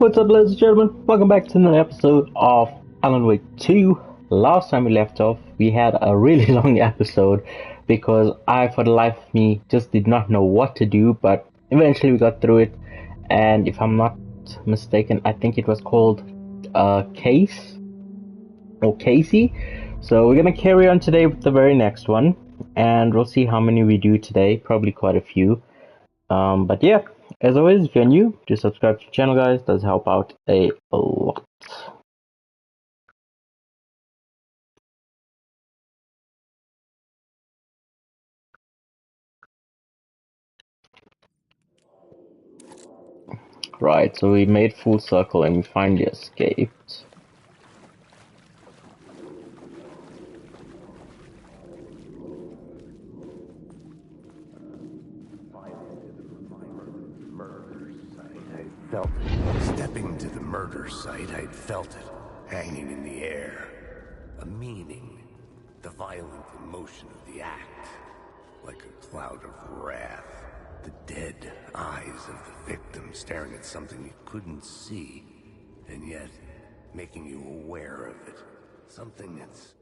What's up, ladies and gentlemen? Welcome back to another episode of Alan Wake 2. Last time we left off, we had a really long episode because I, for the life of me, just did not know what to do, but eventually we got through it. And if I'm not mistaken, I think it was called Case or Casey. So we're gonna carry on today with the very next one, and we'll see how many we do today. Probably quite a few. But yeah, as always, if you're new, just subscribe to the channel, guys. Does help out a lot. Right, so we made full circle and we finally escaped. Stepping to the murder site, I'd felt it, hanging in the air. A meaning, the violent emotion of the act, like a cloud of wrath. The dead eyes of the victim staring at something you couldn't see, and yet making you aware of it. Something that's...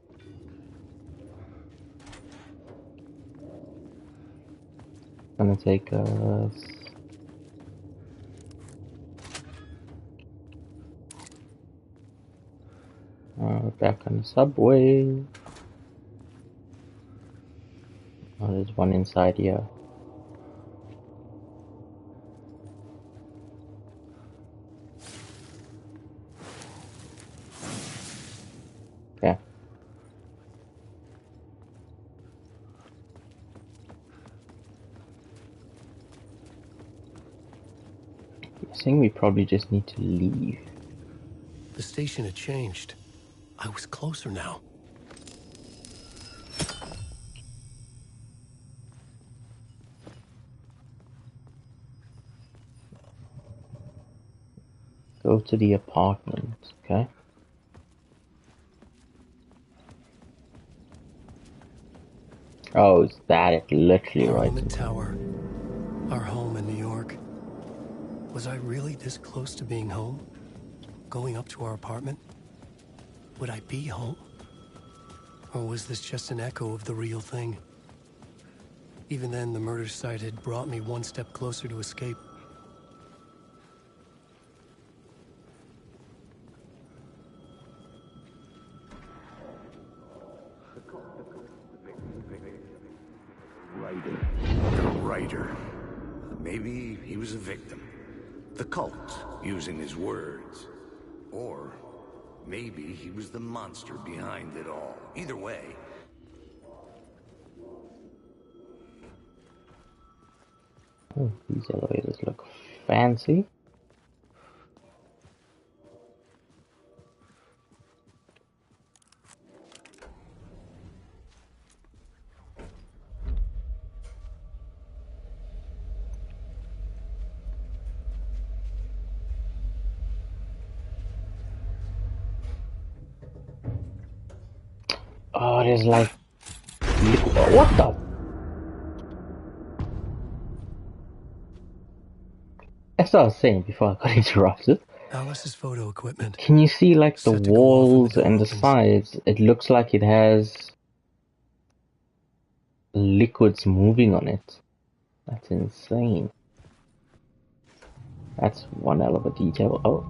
Gonna take us... back on the subway. Oh, there's one inside here. Okay. I think we probably just need to leave. The station had changed. I was closer now. Go to the apartment, okay? Oh, is that it? Literally Our right. home in Tower. Our home in New York. Was I really this close to being home? Going up to our apartment? Would I be home? Or was this just an echo of the real thing? Even then, the murder site had brought me one step closer to escape. The writer. Maybe he was a victim. The cult, using his words. Or maybe he was the monster behind it all. Either way. Oh, these elevators look fancy. Oh, there's like... What the? As I was saying before I got interrupted, Alice's photo equipment. can you see like the Set to go off when the walls door and the opens. sides? It looks like it has liquids moving on it. That's insane. That's one hell of a detail. Oh.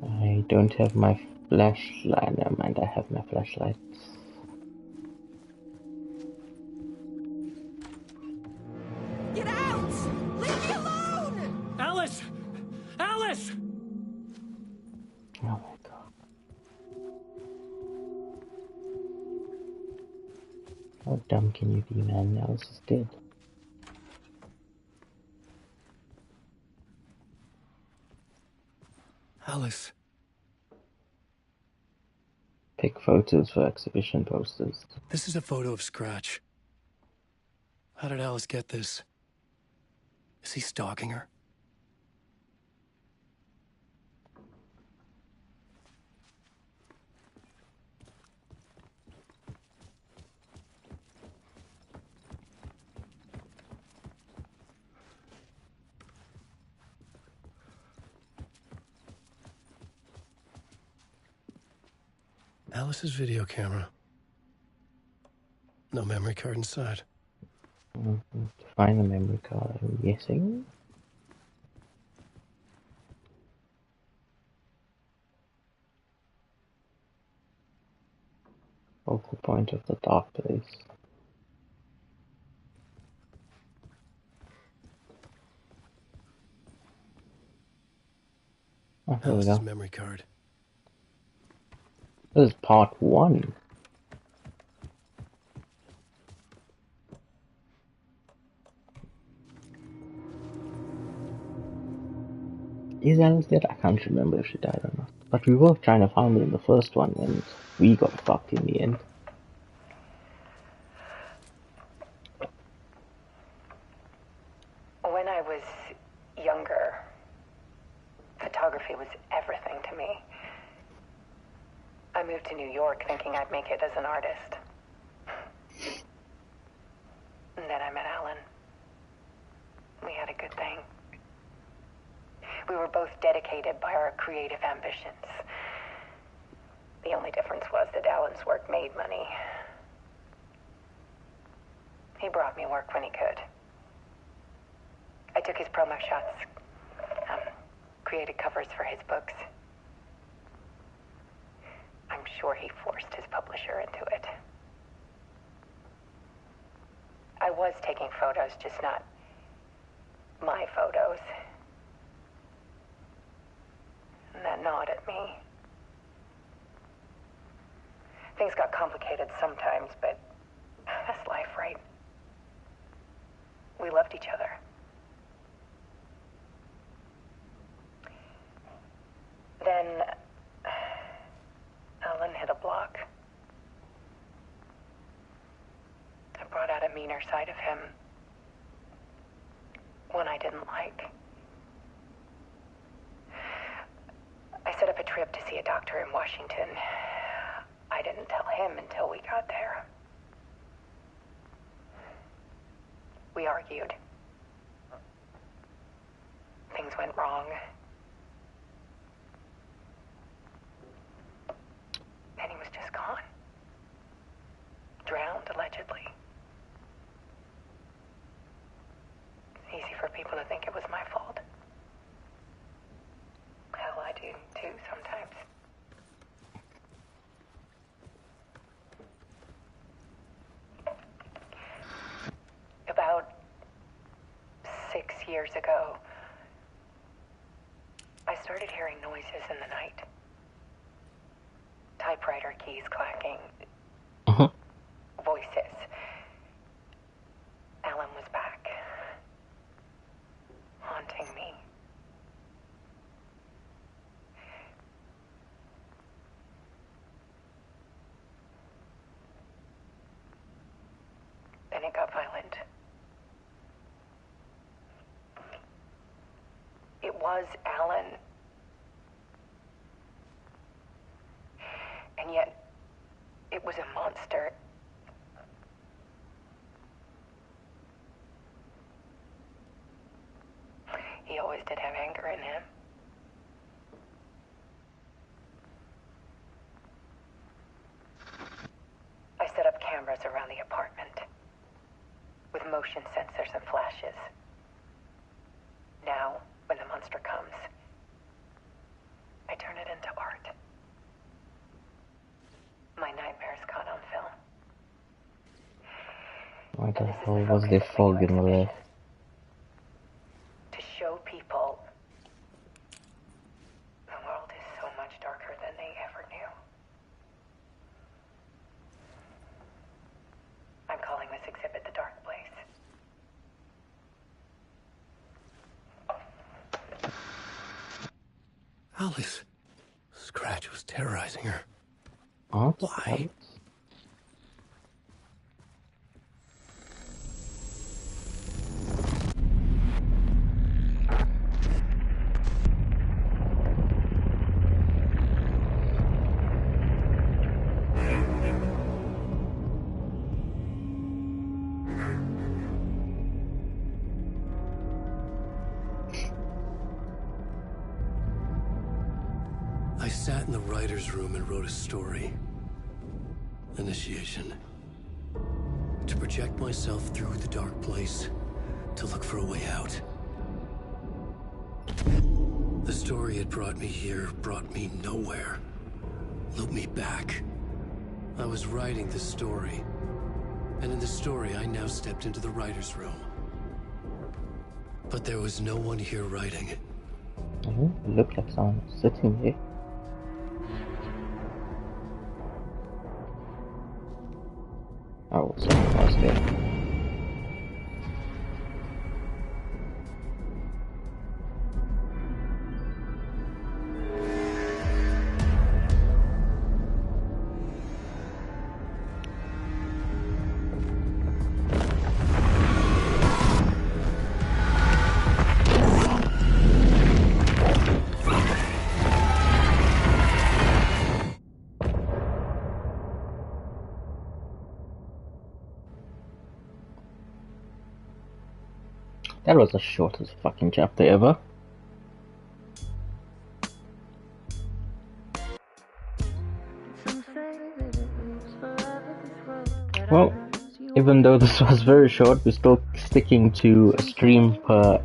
I don't have my flashlight. Never mind, I have my flashlight. Get out! Leave me alone! Alice! Alice! Oh my god. How dumb can you be, man? Alice is dead. Alice. Pick photos for exhibition posters. This is a photo of Scratch. How did Alice get this? Is he stalking her? Alice's video camera. No memory card inside. To find the memory card, I'm guessing. Focal point of the dark place. Oh, here we Alice's go. memory card. This is part 1. Is Alice dead? I can't remember if she died or not. But we were trying to find her in the first one, and we got fucked in the end. When I was younger, photography was everything to me. I moved to New York thinking I'd make it as an artist. And then I met Alan. We had a good thing. We were both dedicated by our creative ambitions. The only difference was that Alan's work made money. He brought me work when he could. I took his promo shots, created covers for his books. I'm sure he forced his publisher into it. I was taking photos, just not my photos. And that gnawed at me. Things got complicated sometimes, but that's life, right? We loved each other. Then Alan hit a block. I brought out a meaner side of him. One I didn't like. I set up a trip to see a doctor in Washington. I didn't tell him until we got there. We argued. Things went wrong. And he was just gone. Drowned, allegedly. It's easy for people to think it was my fault. Hell, I do too sometimes. About 6 years ago, I started hearing noises in the night. Typewriter keys clacking. Voices. Alan was back. Haunting me. Then it got violent. It was Alan. And yet, it was a monster. He always did have anger in him. I set up cameras around the apartment with motion sensors and flashes. Now, when the monster comes, I turn it into art. My nightmares caught on film. Why the hell was there fog in the left? To show people the world is so much darker than they ever knew. I'm calling this exhibit The Dark Place. Alice. Scratch was terrorizing her. What? Why? I sat in the writer's room and wrote a story. Initiation. To project myself through the dark place, to look for a way out. The story had brought me here, brought me nowhere. Looped me back. I was writing the story. And in the story, I now stepped into the writer's room. But there was no one here writing it. Oh, it looked like someone was sitting here. Oh, someone was there. That was the shortest fucking chapter ever. Well, even though this was very short, we're still sticking to a stream per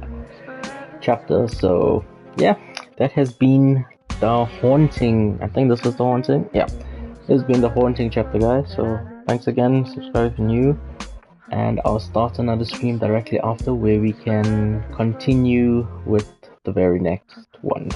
chapter, so yeah, that has been the haunting. I think this is the haunting. Yeah, this has been the haunting chapter, guys. So thanks again, subscribe if you're new. And I'll start another stream directly after where we can continue with the very next one.